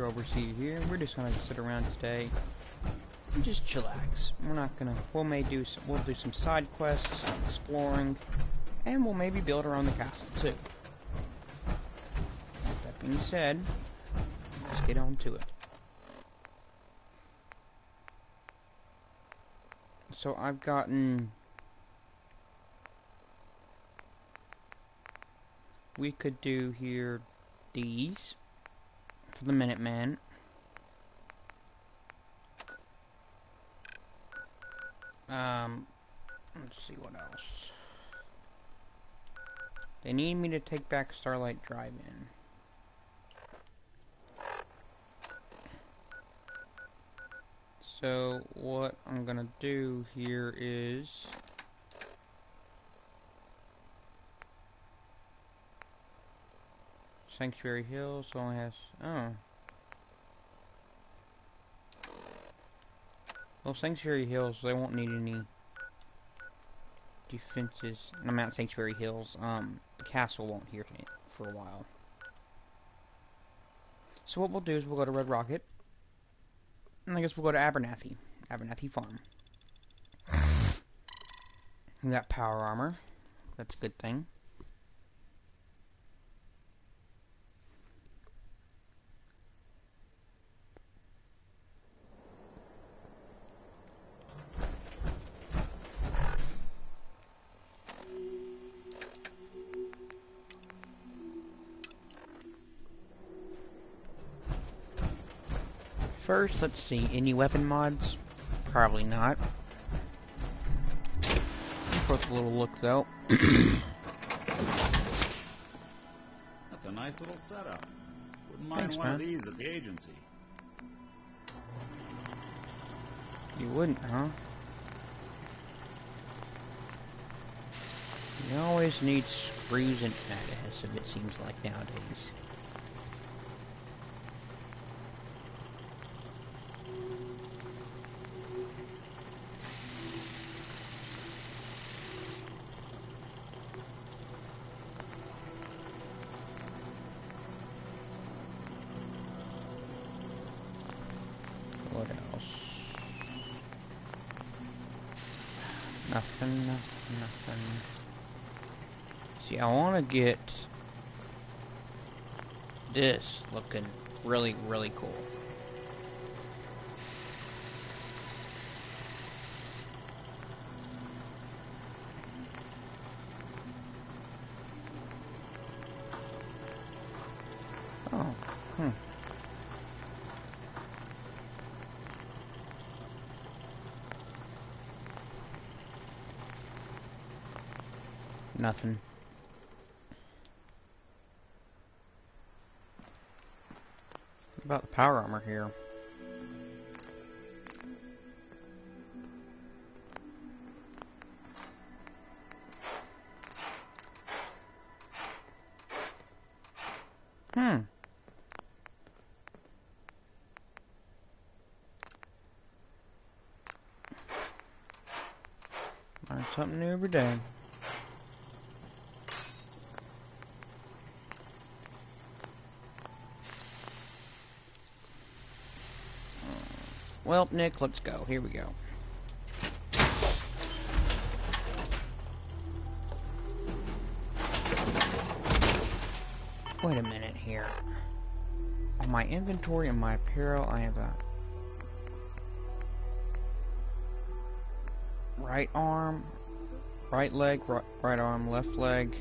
your overseer here. We're just gonna sit around today and just chillax. We're not gonna. We'll do some side quests, some exploring, and we'll maybe build our own castle too. That being said, let's get on to it. So I've gotten. We could do here these for the Minuteman. Let's see what else. They need me to take back Starlight Drive-In. So what I'm gonna do here is Sanctuary Hills only has well, Sanctuary Hills, they won't need any defenses. I'm at Sanctuary Hills. The castle won't hear it for a while. So what we'll do is we'll go to Red Rocket, and I guess we'll go to Abernathy Farm. We got power armor. That's a good thing. First, let's see, any weapon mods? Probably not. Worth a little look, though. That's a nice little setup. Wouldn't mind Thanks, one man. of these at the agency. You wouldn't, huh? You always need screws and adhesive, it seems like nowadays. What else? Nothing. See, I want to get this looking really, really cool. Oh, Nothing. What about the power armor here? Learn something new every day. Well, Nick, let's go. Here we go. Wait a minute here. On my inventory and my apparel, I have a right arm, right leg, right arm, left leg.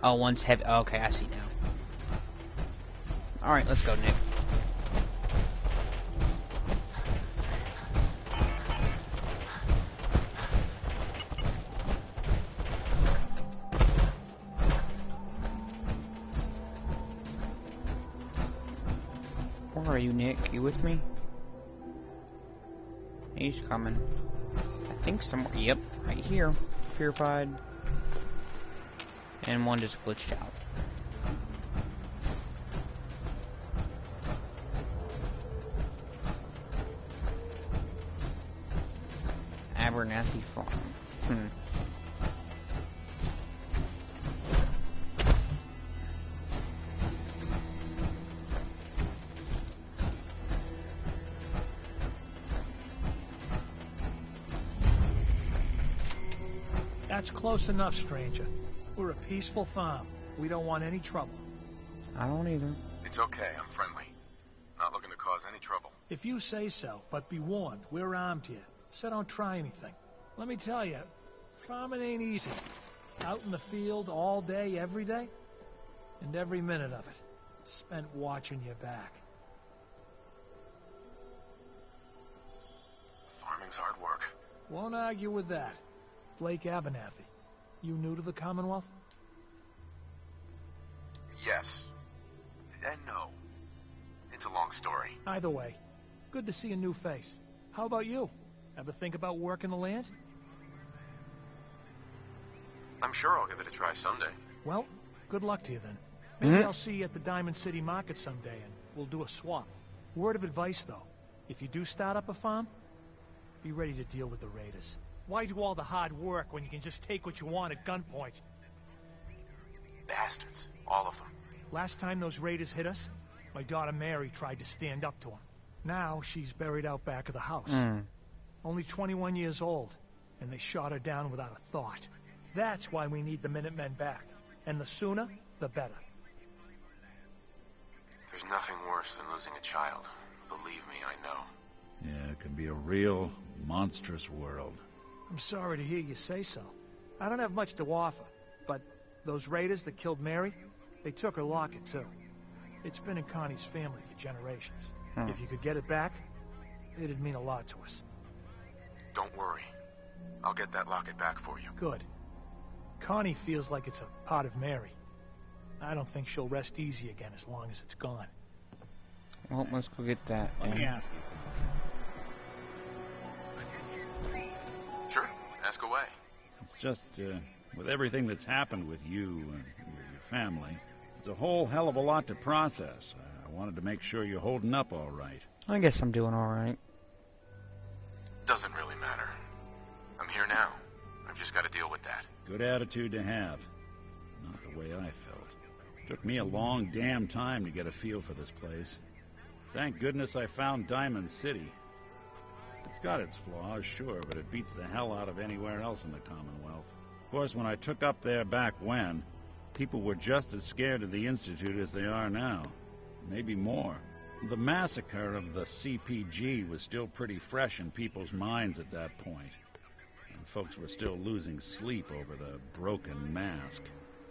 Oh, one's heavy. Oh, okay, I see now. Alright, let's go, Nick. Where are you, Nick? You with me? He's coming. I think somewhere. Yep, right here. Purified. And one just glitched out. Abernathy Farm. That's close enough, stranger. We're a peaceful farm. We don't want any trouble. I don't either. It's okay, I'm friendly. Not looking to cause any trouble. If you say so, but be warned, we're armed here, so don't try anything. Let me tell you, farming ain't easy. Out in the field all day, every day, and every minute of it spent watching your back. Farming's hard work. Won't argue with that. Blake Abernathy, you new to the Commonwealth? Yes. And no. It's a long story. Either way, good to see a new face. How about you? Ever think about working the land? I'm sure I'll give it a try someday. Well, good luck to you then. Maybe I'll see you at the Diamond City Market someday and we'll do a swap. Word of advice though, if you do start up a farm, be ready to deal with the raiders. Why do all the hard work when you can just take what you want at gunpoint? Bastards. All of them. Last time those raiders hit us, my daughter Mary tried to stand up to them. Now she's buried out back of the house. Only 21 years old, and they shot her down without a thought. That's why we need the Minutemen back. And the sooner, the better. There's nothing worse than losing a child. Believe me, I know. Yeah, it can be a real, monstrous world. I'm sorry to hear you say so. I don't have much to offer, but those raiders that killed Mary, they took her locket too. It's been in Connie's family for generations. If you could get it back, it'd mean a lot to us. Don't worry. I'll get that locket back for you. Good. Connie feels like it's a part of Mary. I don't think she'll rest easy again as long as it's gone. Well, let's go get that. Let me ask you something. Sure. Ask away. It's just, with everything that's happened with you and with your family, it's a whole hell of a lot to process. I wanted to make sure you're holding up all right. I guess I'm doing all right. Doesn't really matter. I'm here now. I've just got to deal with that. Good attitude to have. Not the way I felt. Took me a long damn time to get a feel for this place. Thank goodness I found Diamond City. It's got its flaws, sure, but it beats the hell out of anywhere else in the Commonwealth. Of course, when I took up there back when, people were just as scared of the Institute as they are now. Maybe more. The massacre of the CPG was still pretty fresh in people's minds at that point. And folks were still losing sleep over the broken mask.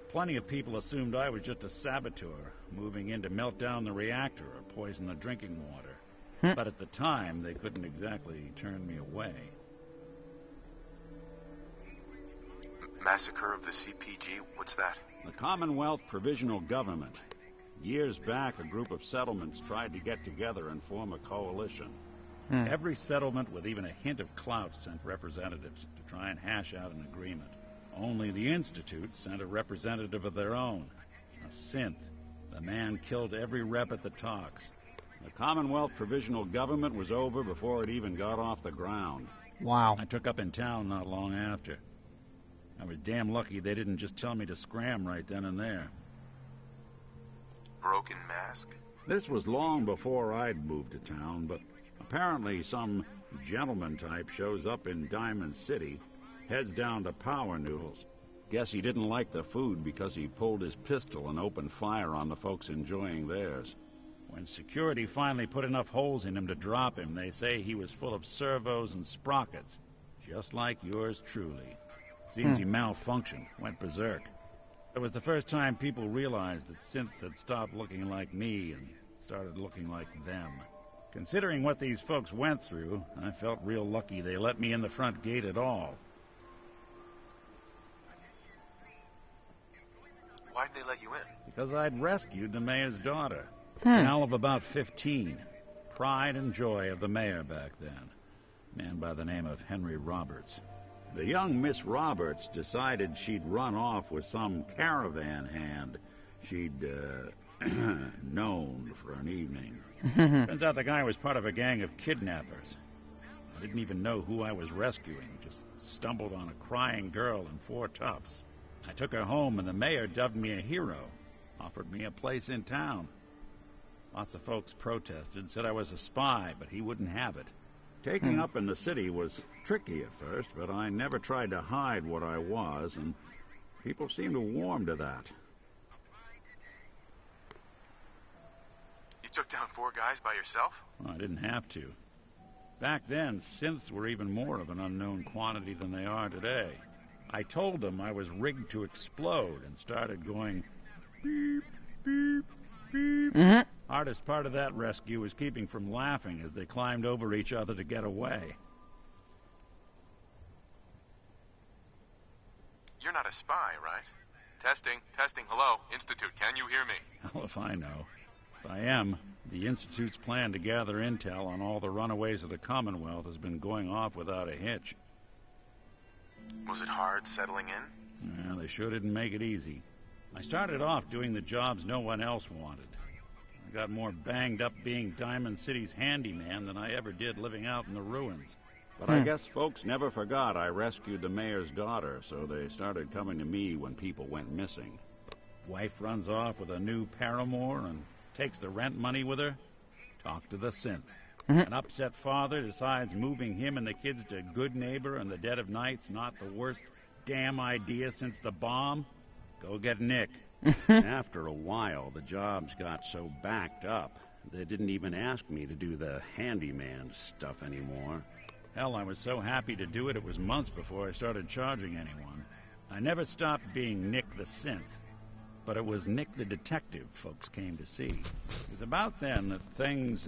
Plenty of people assumed I was just a saboteur, moving in to melt down the reactor or poison the drinking water. But at the time, they couldn't exactly turn me away. Massacre of the CPG? What's that? The Commonwealth Provisional Government. Years back, a group of settlements tried to get together and form a coalition. Every settlement with even a hint of clout sent representatives to try and hash out an agreement. Only the Institute sent a representative of their own, a synth. The man killed every rep at the talks. The Commonwealth Provisional Government was over before it even got off the ground. Wow. I took up in town not long after. I was damn lucky they didn't just tell me to scram right then and there. Broken mask? This was long before I'd moved to town, but apparently some gentleman type shows up in Diamond City, heads down to Power Noodles. Guess he didn't like the food because he pulled his pistol and opened fire on the folks enjoying theirs. When security finally put enough holes in him to drop him, they say he was full of servos and sprockets, just like yours truly. Seems he malfunctioned, went berserk. It was the first time people realized that synths had stopped looking like me and started looking like them. Considering what these folks went through, I felt real lucky they let me in the front gate at all. Why'd they let you in? Because I'd rescued the mayor's daughter. A gal of about 15. Pride and joy of the mayor back then. A man by the name of Henry Roberts. The young Miss Roberts decided she'd run off with some caravan hand she'd, known for an evening. Turns out the guy was part of a gang of kidnappers. I didn't even know who I was rescuing, just stumbled on a crying girl and 4 toughs. I took her home and the mayor dubbed me a hero, offered me a place in town. Lots of folks protested, said I was a spy, but he wouldn't have it. Taking up in the city was tricky at first, but I never tried to hide what I was, and people seemed to warm to that. You took down 4 guys by yourself? Well, I didn't have to. Back then, synths were even more of an unknown quantity than they are today. I told them I was rigged to explode and started going beep, beep, beep. Mm-hmm. Hardest part of that rescue was keeping from laughing as they climbed over each other to get away. You're not a spy, right? Testing, hello, Institute, can you hear me? Hell if I know. If I am, the Institute's plan to gather intel on all the runaways of the Commonwealth has been going off without a hitch. Was it hard settling in? Well, they sure didn't make it easy. I started off doing the jobs no one else wanted. I got more banged up being Diamond City's handyman than I ever did living out in the ruins. But I guess folks never forgot I rescued the mayor's daughter, so they started coming to me when people went missing. Wife runs off with a new paramour and takes the rent money with her. Talk to the synth. An upset father decides moving him and the kids to Good Neighbor in the dead of night's not the worst damn idea since the bomb. Go get Nick. After a while, the jobs got so backed up, they didn't even ask me to do the handyman stuff anymore. Hell, I was so happy to do it, it was months before I started charging anyone. I never stopped being Nick the Synth, but it was Nick the Detective folks came to see. It was about then that things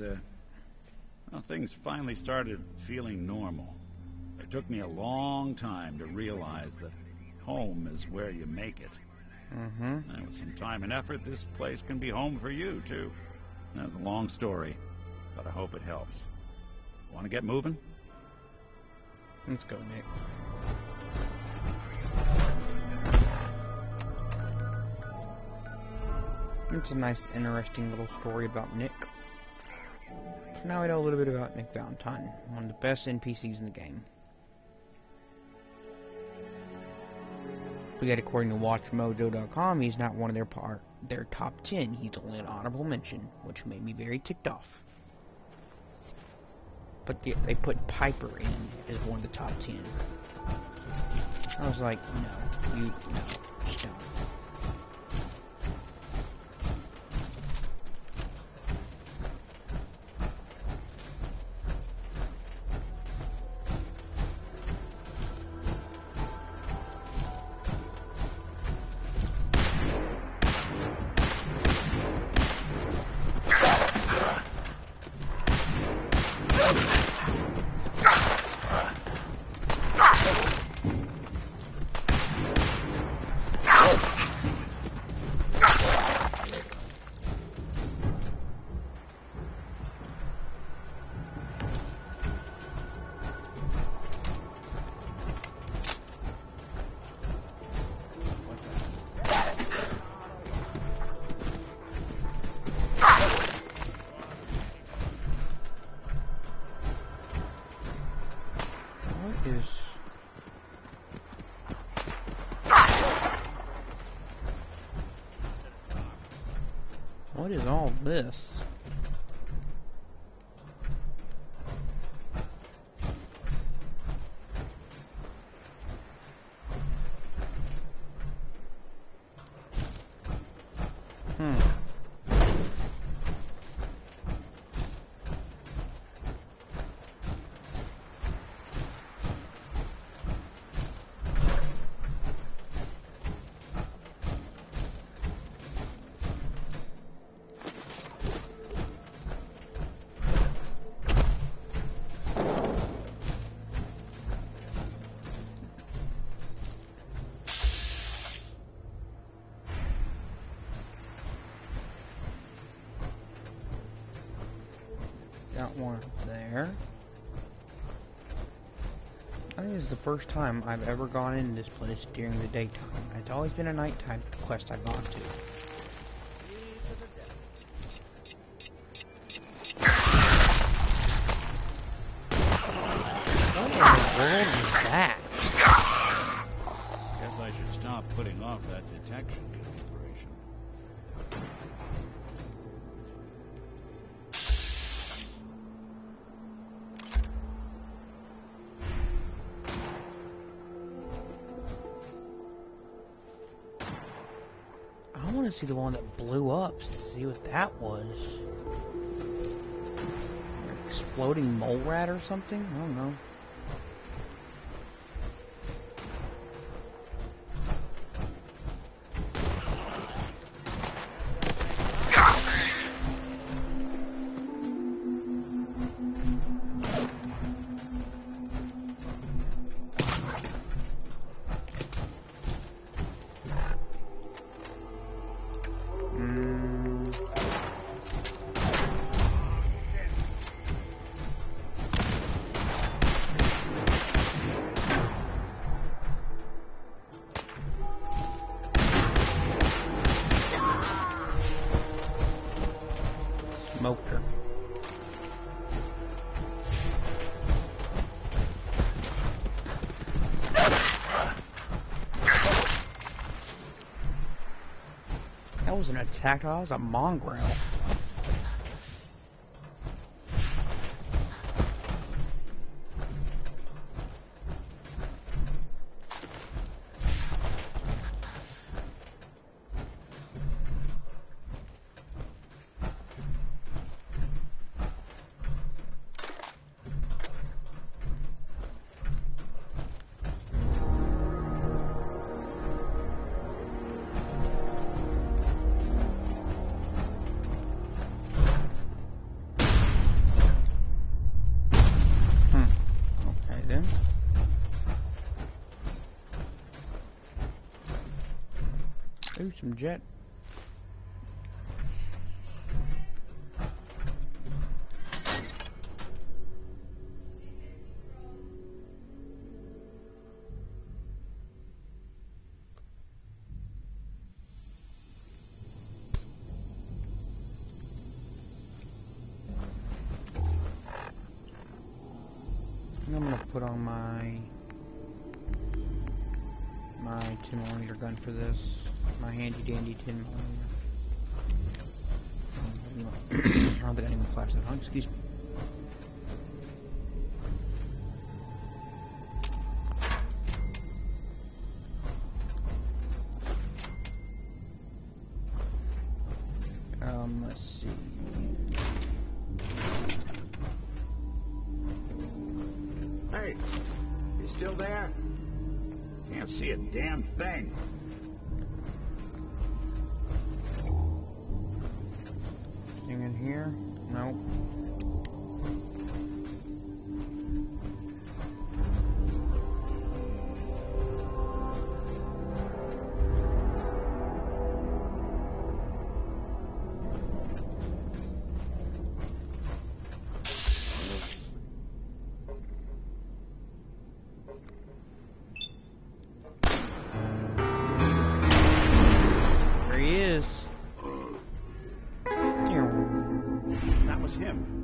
finally started feeling normal. It took me a long time to realize that home is where you make it. And with some time and effort, this place can be home for you, too. That's a long story, but I hope it helps. Want to get moving? Let's go, Nick. It's a nice, interesting little story about Nick. So now we know a little bit about Nick Valentine, one of the best NPCs in the game. But yet, according to WatchMojo.com, he's not one of their top 10. He's only an honorable mention, which made me very ticked off. But they put Piper in as one of the top 10. I was like, no, just don't. What is all this? Got one there. I think this is the first time I've ever gone into this place during the daytime. It's always been a nighttime quest I've gone to. What in the world is that? Guess I should stop putting off that detection operation. to see the one that blew up. See what that was. Exploding mole rat or something? I don't know. Smoked her. That wasn't an attack, that was a mongrel. Ooh, some jet. I'm gonna put on my 10mm gun for this. My handy dandy 10mm. I don't think I need to flash that on. Excuse me. Let's see. Hey, you still there? Can't see a damn thing. Anything in here? Nope.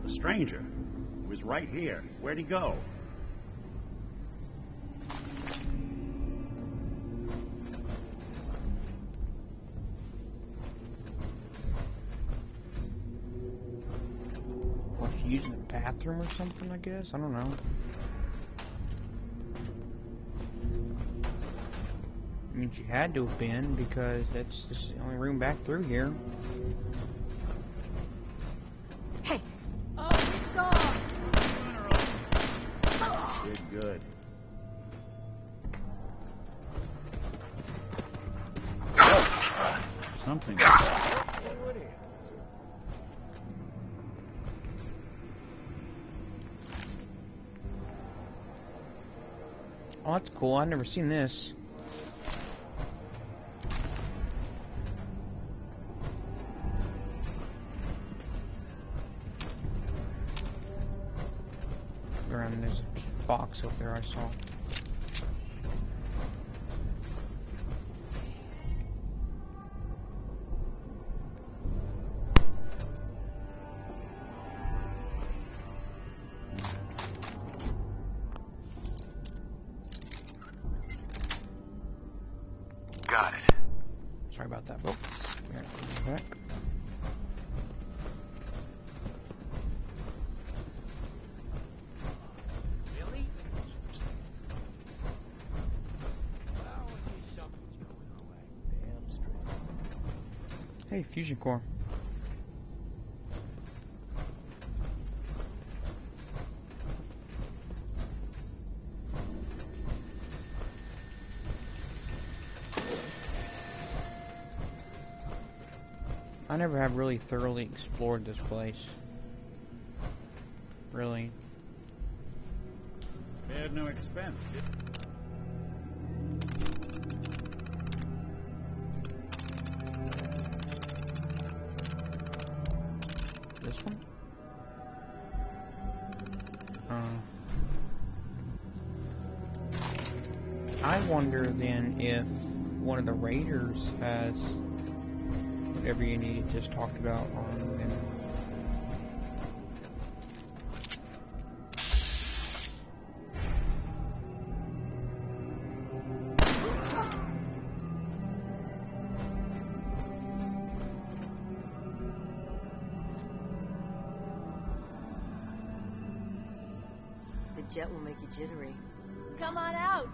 Stranger. He was right here. Where'd he go? Was she using the bathroom or something, I guess? I don't know. I mean, she had to have been, because this is the only room back through here. Hey! Oh, it's gone! Good. Something. Oh, that's cool. I've never seen this. Around this box up there I saw. Got it. Sorry about that, folks. Okay. Hey, fusion core. I never have really thoroughly explored this place. Really. Spared no expense, did This one? I wonder then if one of the raiders has whatever you needed just talked about on them. The jet will make you jittery. Come on out.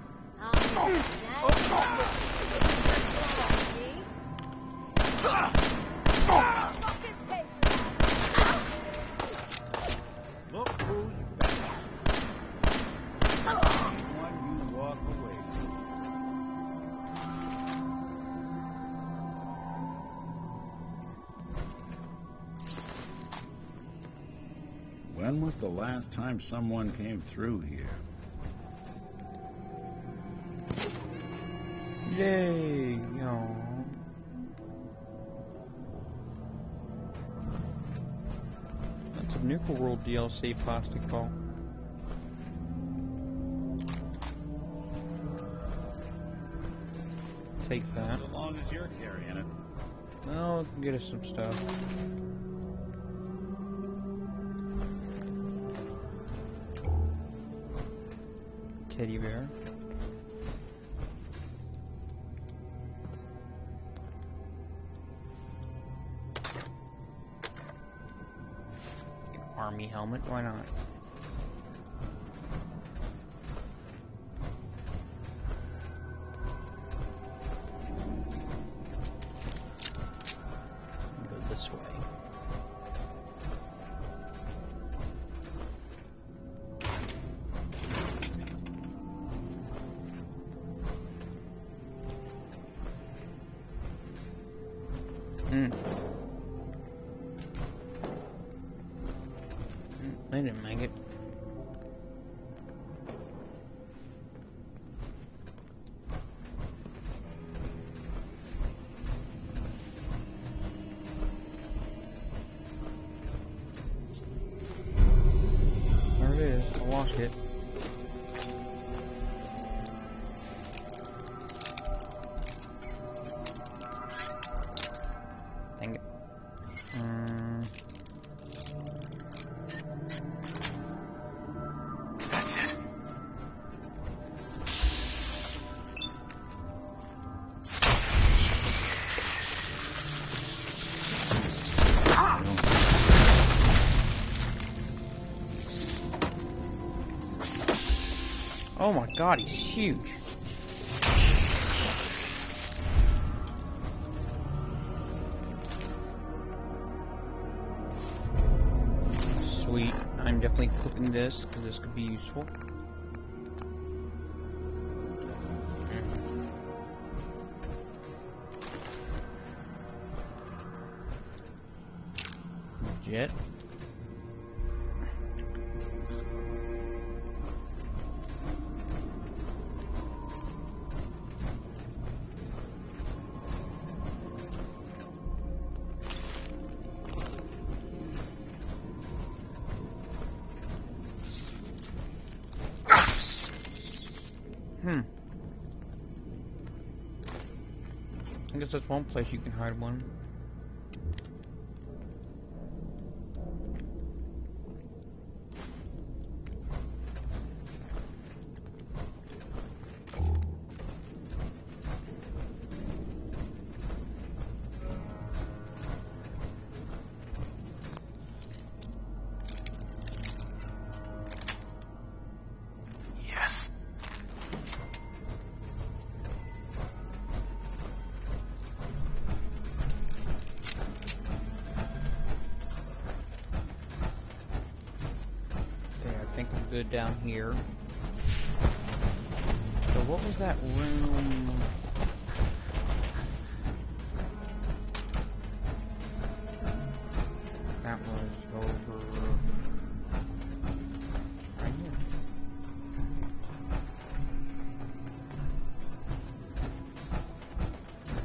Look who's back. One you walk away from. When was the last time someone came through here? Yay! Aw. That's a Nuka World DLC plastic ball. Take that. So long as you're carrying it. Well, it can get us some stuff. Teddy bear. Army helmet, why not? Go this way. I didn't make it. There it is. I lost it. Dang it. That's it. Oh my god, he's huge. Sweet. I'm definitely equipping this because this could be useful. Jet. I guess that's one place you can hide one. Yes. good down here. So what was that room? That was over right here.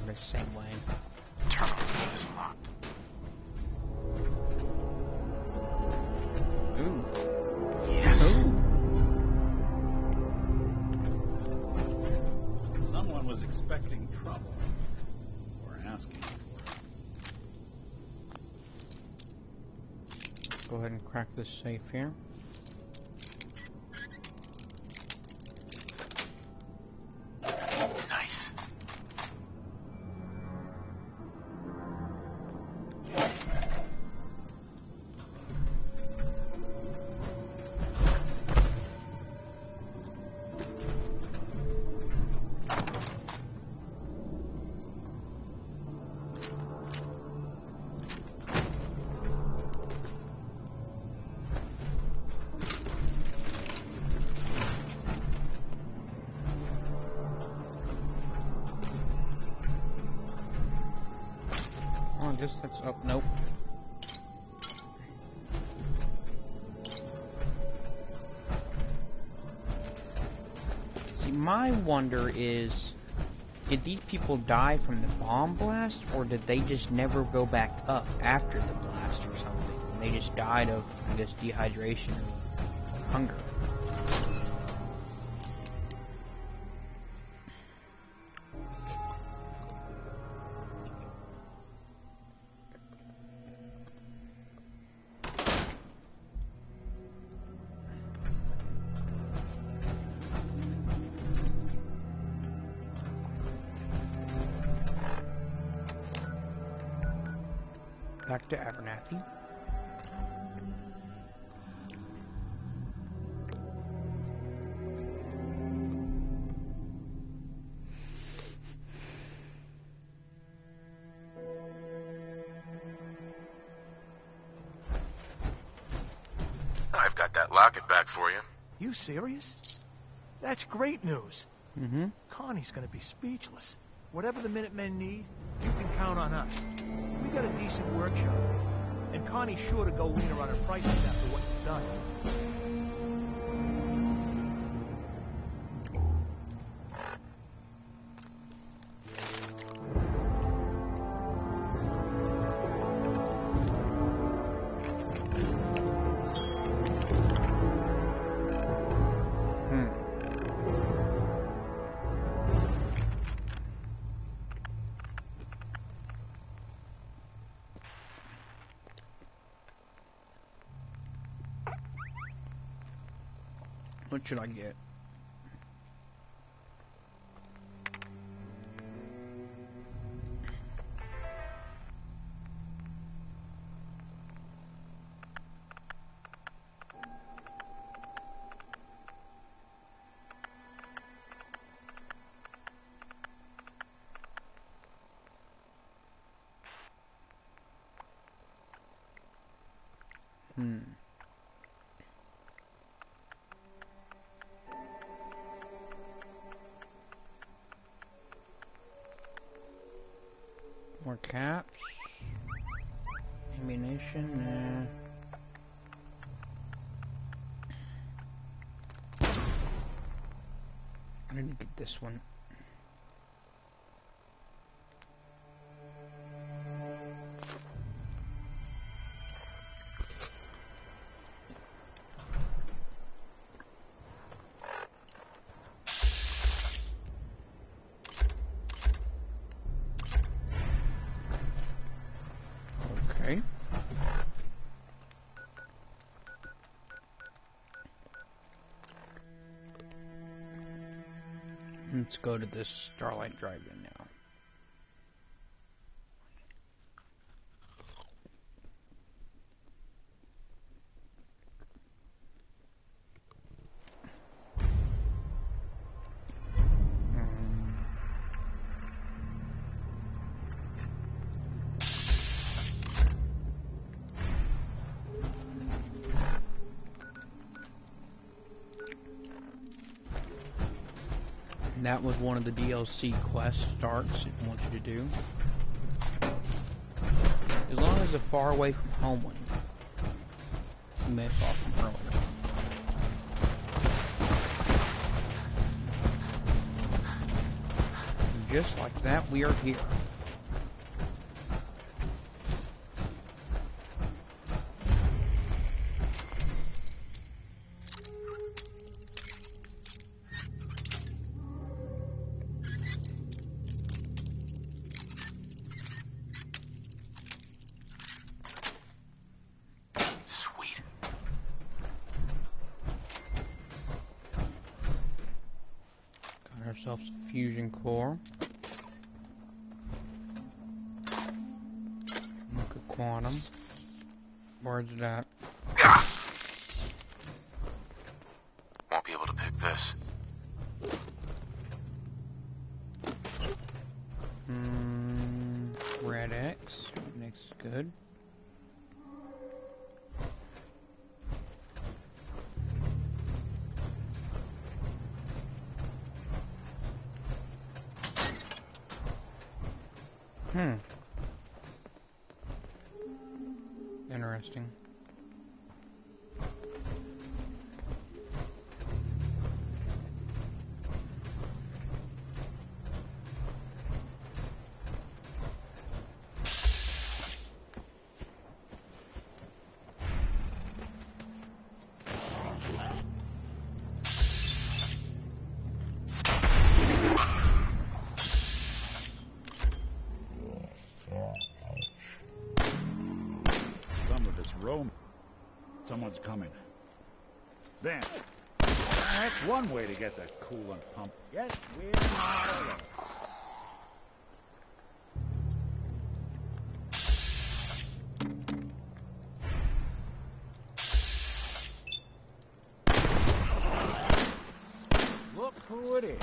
The same way. Terminal key is locked. Ooh. Yes. Ooh. Someone was expecting trouble. Or asking for it. Go ahead and crack this safe here. Nice. Oh, I guess that's up. Nope. See, my wonder is, did these people die from the bomb blast, or did they just never go back up after the blast or something? They just died of, I guess, dehydration or hunger. Back to Abernathy. I've got that locket back for you. You serious? That's great news. Mm-hmm. Connie's gonna be speechless. Whatever the Minutemen need, you can count on us. We got a decent workshop. And Connie's sure to go leaner on her prices after what you've done. What should I get? More caps. Ammunition, I didn't get this one. Okay. Let's go to this Starlight Drive-In now. That was one of the DLC quest starts it wants you to do. As long as it's far away from home one. You may have saw from earlier. And just like that, we are here. Ourselves a fusion core. Look at quantum. Where's it at? Won't be able to pick this. Red X. X is good. Interesting. Someone's coming. There. That's one way to get that coolant pump. Yes, we're not alone. Look who it is.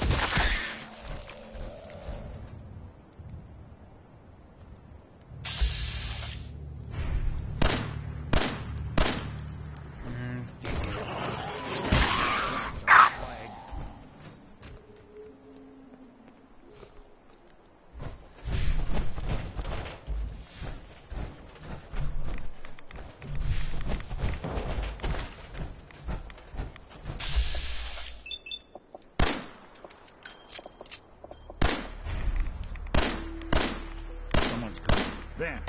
There.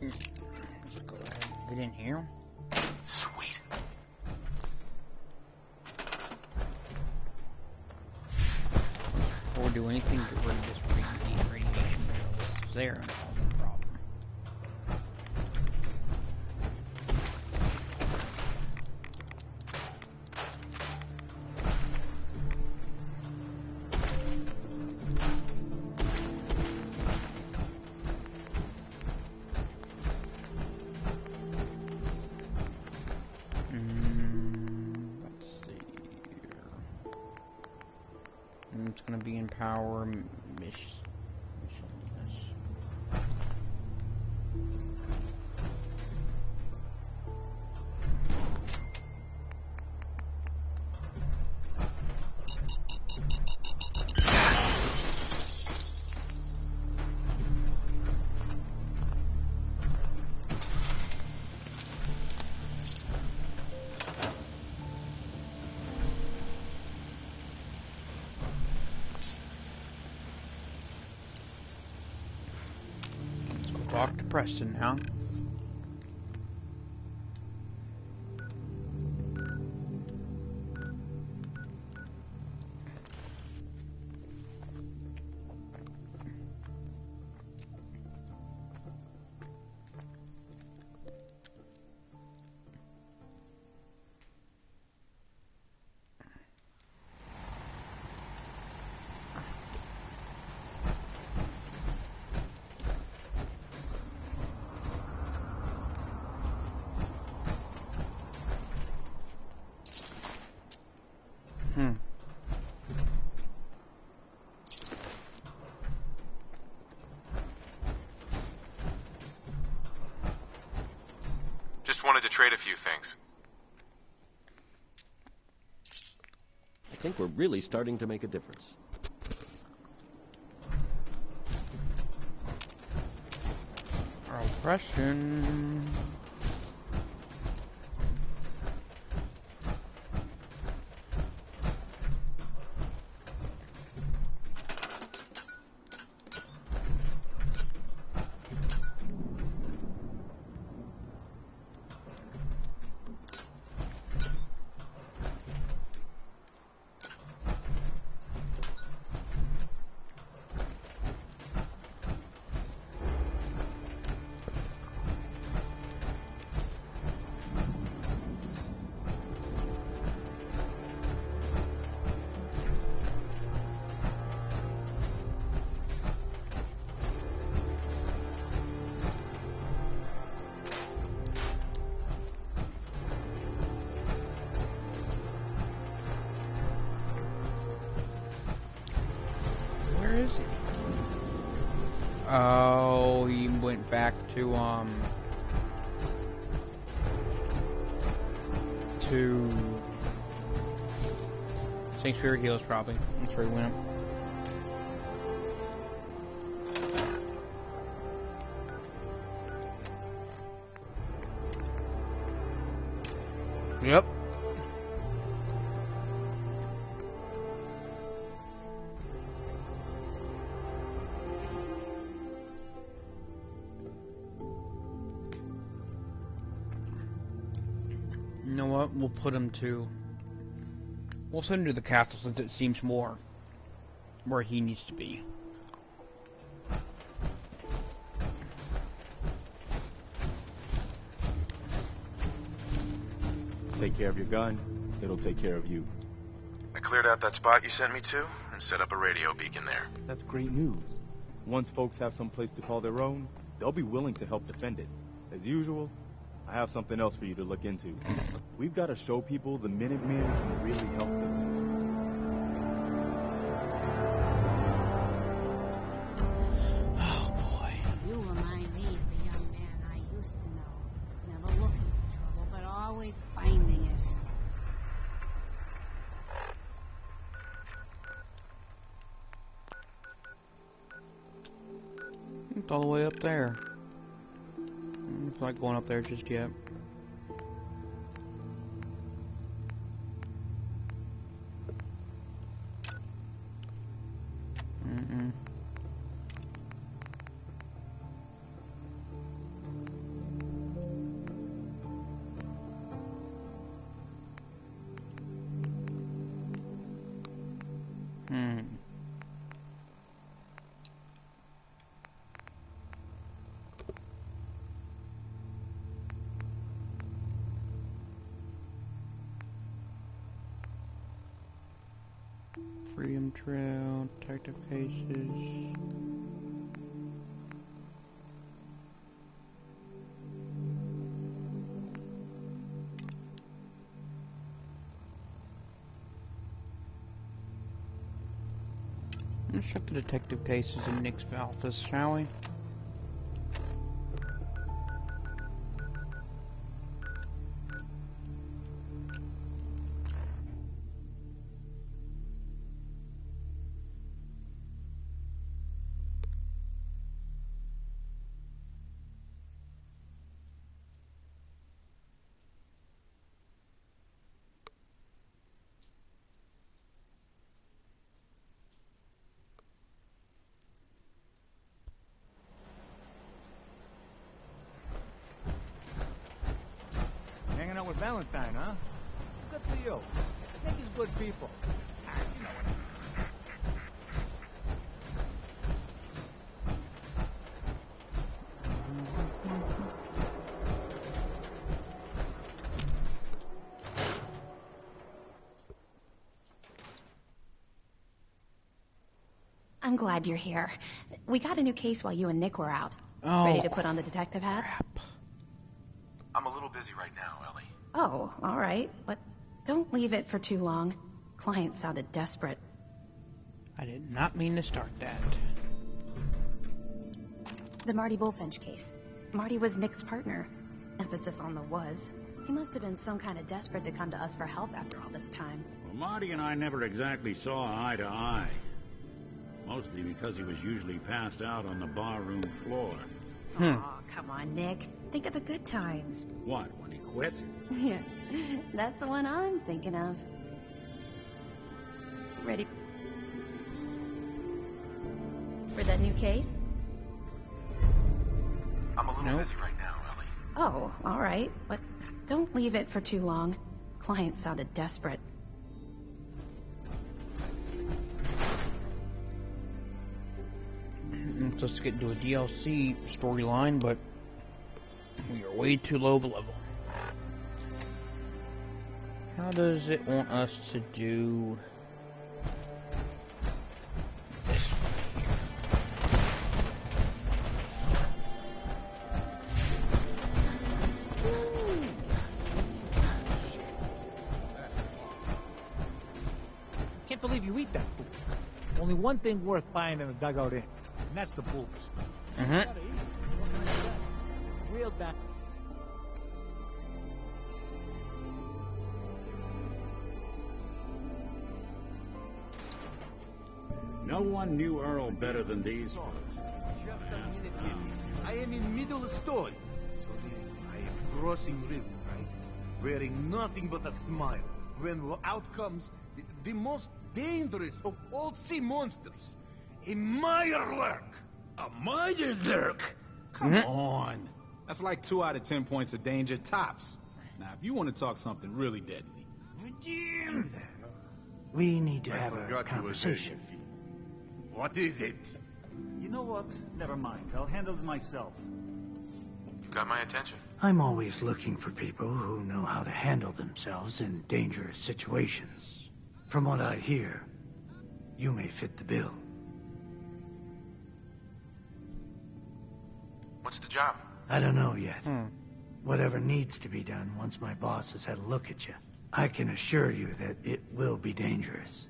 Let's go ahead and get in here. Sweet. Before we do anything, get rid of this radiation barrel. It's there and solve the problem. It's going to be in power miscellaneous. Talk to Preston now. trade a few things. I think we're really starting to make a difference. Oppression. Where is he? Oh, he went back to Sanctuary Hills, probably. That's where he went. Yep. You know what? We'll put him to... We'll send him to the castle since it seems more where he needs to be. Take care of your gun, it'll take care of you. I cleared out that spot you sent me to and set up a radio beacon there. That's great news. Once folks have some place to call their own, they'll be willing to help defend it. As usual, I have something else for you to look into. We've got to show people the Minutemen can really help them. Oh boy. You remind me of the young man I used to know. Never looking for trouble, but always finding it. It's all the way up there. It's not going up there just yet. Mm-mm. Freedom Trail, detective cases. Let's check the detective cases in Nick's office, shall we? Hanging out with Valentine, huh? Good for you. Nick is good people. You know what I mean. I'm glad you're here. We got a new case while you and Nick were out. Oh, Ready to put on the detective hat? crap. I'm a little busy right now, Ellie. Oh, all right. But don't leave it for too long. Client sounded desperate. I did not mean to start that. The Marty Bullfinch case. Marty was Nick's partner. Emphasis on the was. He must have been some kind of desperate to come to us for help after all this time. Well, Marty and I never exactly saw eye to eye. Mostly because he was usually passed out on the barroom floor. Oh, come on, Nick. Think of the good times. What, when he quit? Yeah, that's the one I'm thinking of. Ready for that new case? I'm a little busy right now, Ellie. Oh, all right. But don't leave it for too long. Client sounded desperate. I'm supposed to get into a DLC storyline, but we are way too low of a level. How does it want us to do this? Can't believe you eat that food. Only one thing worth buying in a dugout inn, and that's the booze. Real bad. No one knew Earl better than these fellas. Just a minute, Jimmy. I am in middle of story. So I am crossing river, right? Wearing nothing but a smile. When out comes the most dangerous of all sea monsters. A Mirelurk! A Mirelurk? Come on. That's like 2 out of 10 points of danger tops. Now, if you want to talk something really deadly. Jim! We need to have a conversation. What is it? You know what? Never mind. I'll handle it myself. You got my attention. I'm always looking for people who know how to handle themselves in dangerous situations. From what I hear, you may fit the bill. What's the job? I don't know yet. Whatever needs to be done once my boss has had a look at you. I can assure you that it will be dangerous,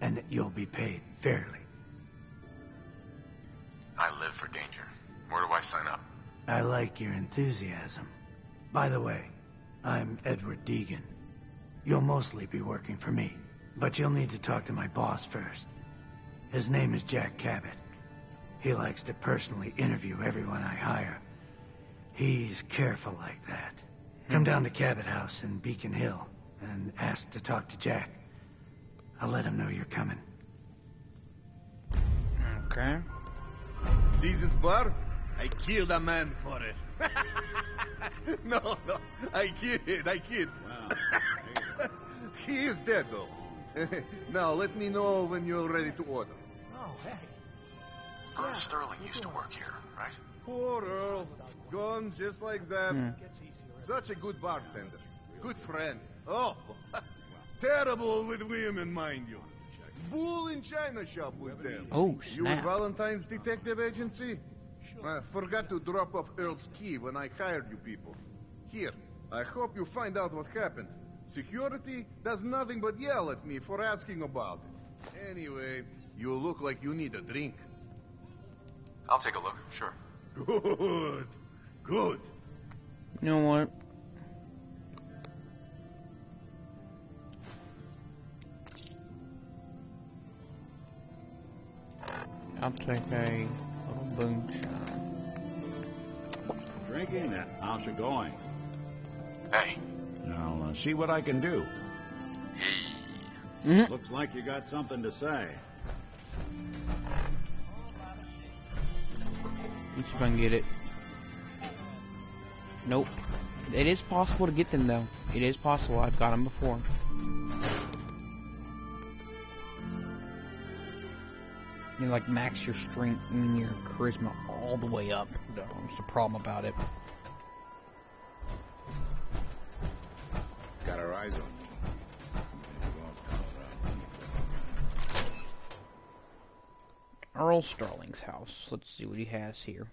and that you'll be paid fairly. I live for danger. Where do I sign up? I like your enthusiasm. By the way, I'm Edward Deegan. You'll mostly be working for me, but you'll need to talk to my boss first. His name is Jack Cabot. He likes to personally interview everyone I hire. He's careful like that. Come down to Cabot House in Beacon Hill and ask to talk to Jack. I'll let him know you're coming. Okay. See this bar? I killed a man for it. No, I kid. Wow. He is dead, though. Now, let me know when you're ready to order. Oh, hey. Earl Sterling used to work here, right? Poor Earl. Gone just like that. Such a good bartender. Good friend. Oh, terrible with women, mind you. Bull in China shop with them. Oh, You with snap. Valentine's Detective Agency? I forgot to drop off Earl's key when I hired you people. Here, I hope you find out what happened. Security does nothing but yell at me for asking about it. Anyway, you look like you need a drink. I'll take a look, sure. Good. You know what? I'll take a little moonshine. Drinking? How's it going? Hey. I'll see what I can do. Hey. Looks like you got something to say. Let's see if I can get it. Nope. It is possible to get them, though. It is possible. I've got them before. You like max your strength and your charisma all the way up. That's the problem about it. Got our eyes on Earl Sterling's house. Let's see what he has here.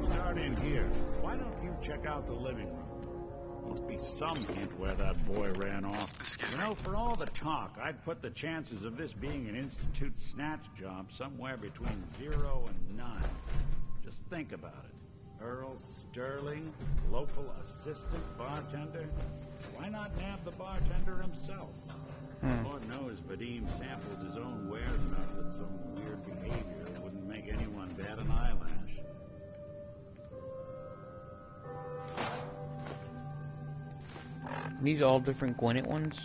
Start in here. Why don't you check out the living room? Must be some hint where that boy ran off. You know, for all the talk, I'd put the chances of this being an Institute snatch job somewhere between 0 and none. Just think about it. Earl Sterling, local assistant bartender? Why not nab the bartender himself? Lord knows Vadim samples his own wares enough that some weird behavior wouldn't make anyone bat an eyelash. These all different Gwinnett ones?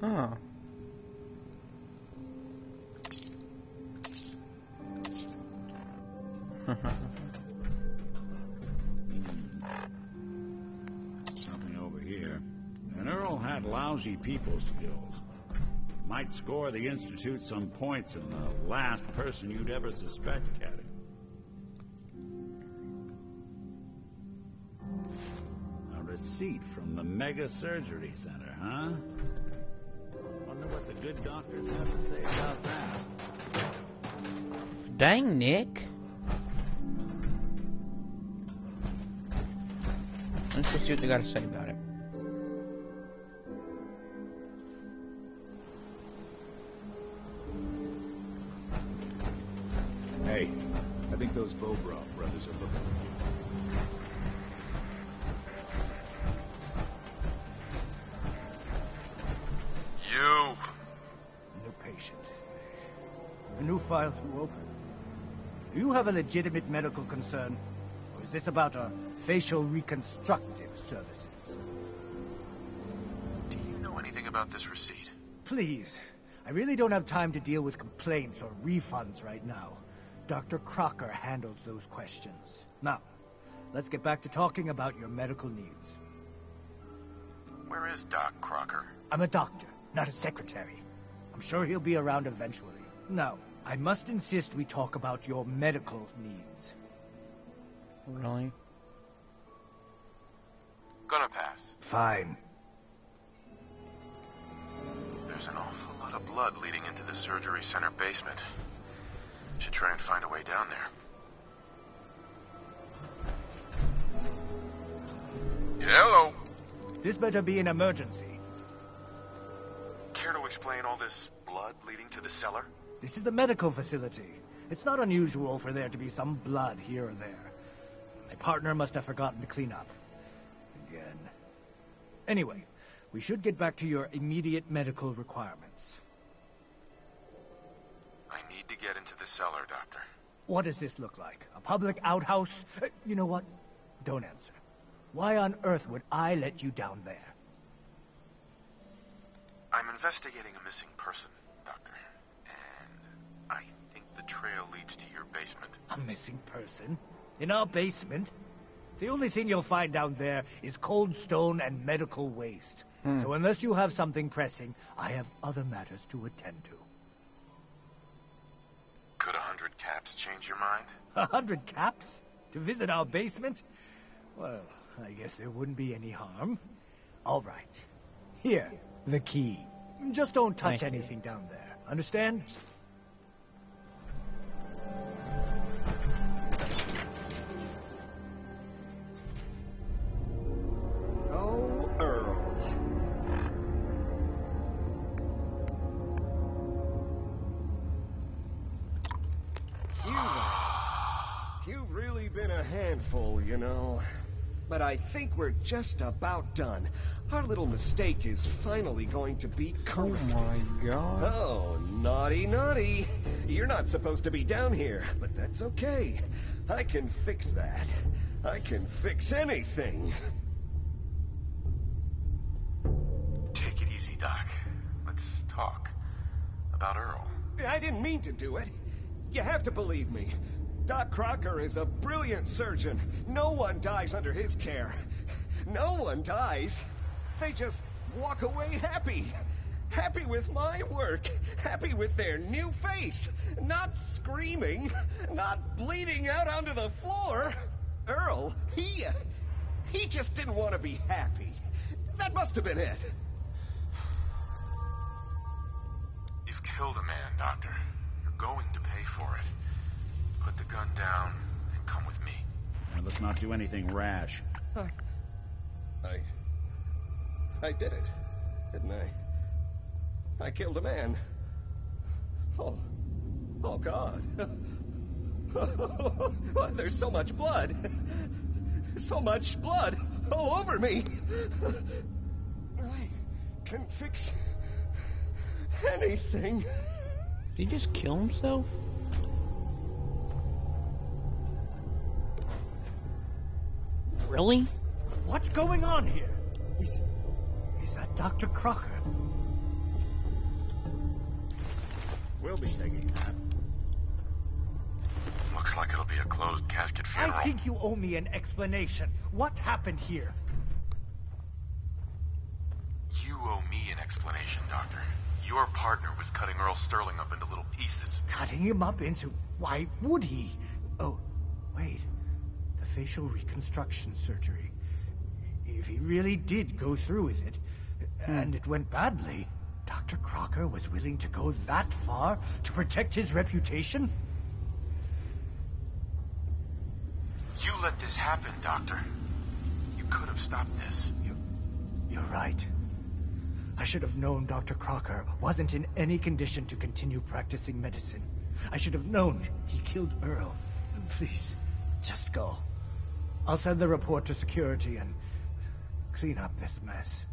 Oh. Nothing over here. And Earl had lousy people skills. Might score the Institute some points in the last person you'd ever suspect, Caddy. A receipt from the Mega Surgery Center, huh? Wonder what the good doctors have to say about that. Dang, Nick. Let's just see what they got to say about it. Hey, I think those Bobrov brothers are looking at you. New patient. A new file to open. Do you have a legitimate medical concern? Or is this about a facial reconstructive services? Do you know anything about this receipt? Please. I really don't have time to deal with complaints or refunds right now. Dr. Crocker handles those questions. Now, let's get back to talking about your medical needs. Where is Doc Crocker? I'm a doctor, not a secretary. I'm sure he'll be around eventually. Now, I must insist we talk about your medical needs. Really? Gonna pass. Fine. There's an awful lot of blood leading into the surgery center basement. Should try and find a way down there. Hello. This better be an emergency. Care to explain all this blood leading to the cellar? This is a medical facility. It's not unusual for there to be some blood here or there. My partner must have forgotten to clean up. Again. Anyway, we should get back to your immediate medical requirements. I need to get into the cellar, Doctor. What does this look like? A public outhouse? You know what? Don't answer. Why on earth would I let you down there? I'm investigating a missing person, Doctor. And I think the trail leads to your basement. A missing person? In our basement? The only thing you'll find down there is cold stone and medical waste. So unless you have something pressing, I have other matters to attend to. Could 100 caps change your mind? 100 caps? To visit our basement? Well, I guess there wouldn't be any harm. All right. Here, the key. Just don't touch anything down there. Understand? Oh, Earl. You've really been a handful, you know. But I think we're just about done. Our little mistake is finally going to be correct. Oh my god. Oh, naughty, naughty. You're not supposed to be down here, but that's okay. I can fix that. I can fix anything. Take it easy, Doc. Let's talk about Earl. I didn't mean to do it. You have to believe me. Doc Crocker is a brilliant surgeon. No one dies under his care. No one dies. They just walk away happy. Happy with my work. Happy with their new face. Not screaming. Not bleeding out onto the floor. Earl, he just didn't want to be happy. That must have been it. You've killed a man, Doctor. You're going to pay for it. Put the gun down and come with me. And let's not do anything rash. I did it, didn't I? I killed a man. Oh God. There's so much blood. So much blood all over me. I can fix anything. Did he just kill himself? Really? What's going on here? Is that Dr. Crocker? We'll be taking that. Looks like it'll be a closed casket funeral. I think you owe me an explanation. What happened here? You owe me an explanation, Doctor. Your partner was cutting Earl Sterling up into little pieces. Cutting him up into... Why would he? Oh, wait. The facial reconstruction surgery. If he really did go through with it, and it went badly, Dr. Crocker was willing to go that far to protect his reputation? You let this happen, Doctor. You could have stopped this. You're right. I should have known Dr. Crocker wasn't in any condition to continue practicing medicine. I should have known he killed Earl. Please, just go. I'll send the report to security and clean up this mess.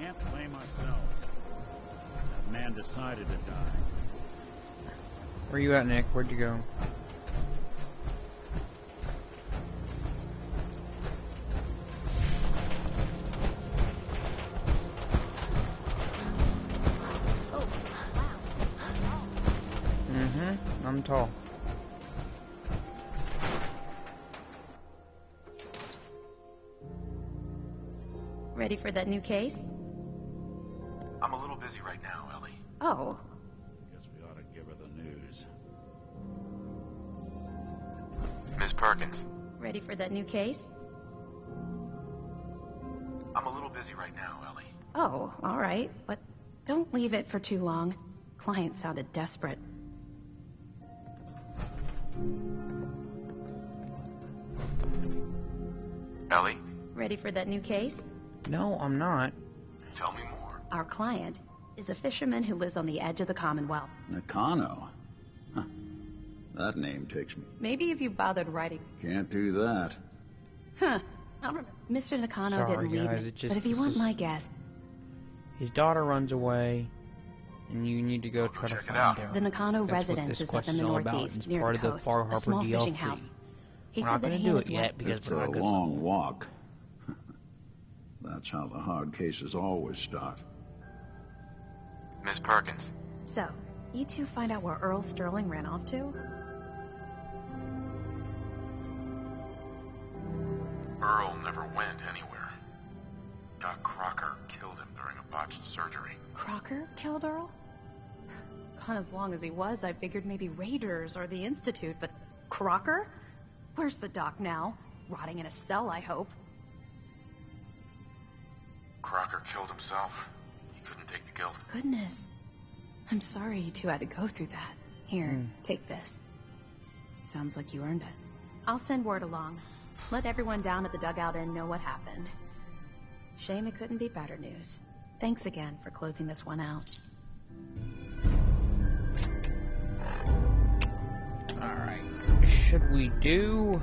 Can't blame myself. That man decided to die. Where you at, Nick? Where'd you go? I'm tall. Ready for that new case? I'm a little busy right now, Ellie. Oh. Guess we ought to give her the news. Miss Perkins. Ready for that new case? I'm a little busy right now, Ellie. Oh, all right. But don't leave it for too long. Client sounded desperate. Ellie? Ready for that new case? No, I'm not. Tell me more. Our client is a fisherman who lives on the edge of the Commonwealth. Nakano? Huh. That name takes me. Maybe if you bothered writing... Can't do that. Huh. Mr. Nakano didn't leave guys, it, but if you want my guess... His daughter runs away, and you need to go try to find her. The Nakano That's residence is up in the northeast, near part the of the coast, Far a Harbor small DLC. fishing house. He We're said not that going he to do and it his yet wife... because It's we're a not good. long walk. That's how the hard cases always start. Miss Perkins. So, you two find out where Earl Sterling ran off to? Earl never went anywhere. Doc Crocker killed him during a botched surgery. Crocker killed Earl? Gone as long as he was, I figured maybe Raiders or the Institute, but Crocker? Where's the doc now? Rotting in a cell, I hope. Crocker killed himself. He couldn't take the guilt. Goodness. I'm sorry you two had to go through that. Here, take this. Sounds like you earned it. I'll send word along. Let everyone down at the dugout inn know what happened. Shame it couldn't be better news. Thanks again for closing this one out. Alright. Should we do...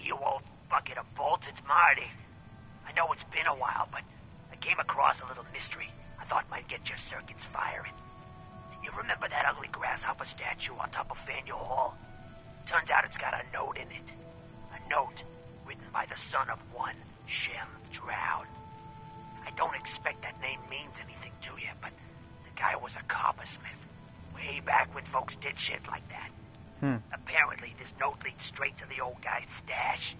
You old bucket of bolts, it's Marty. I know it's been a while, but I came across a little mystery I thought might get your circuits firing. You remember that ugly grasshopper statue on top of Faneuil Hall? Turns out it's got a note in it. A note written by the son of one Shem Drown. I don't expect that name means anything to you, but the guy was a coppersmith. Way back when folks did shit like that. Apparently, this note leads straight to the old guy's stash.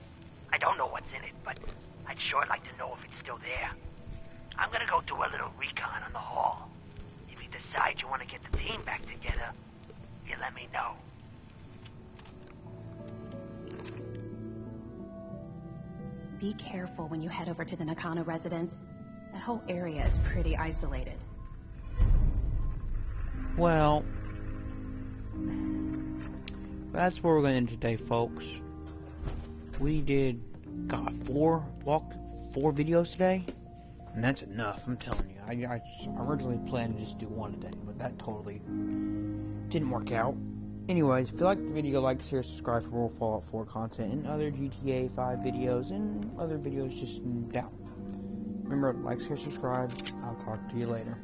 I don't know what's in it, but I'd sure like to know if it's still there. I'm gonna go do a little recon on the hall. If you decide you want to get the team back together, you let me know. Be careful when you head over to the Nakano residence. That whole area is pretty isolated. Well, that's where we're going to end today, folks. We got four videos today, and that's enough, I'm telling you. I originally planned to just do one today, but that totally didn't work out. Anyways, if you liked the video, like, share, subscribe for more Fallout 4 content and other GTA 5 videos and other videos just down. Remember, like, share, subscribe. I'll talk to you later.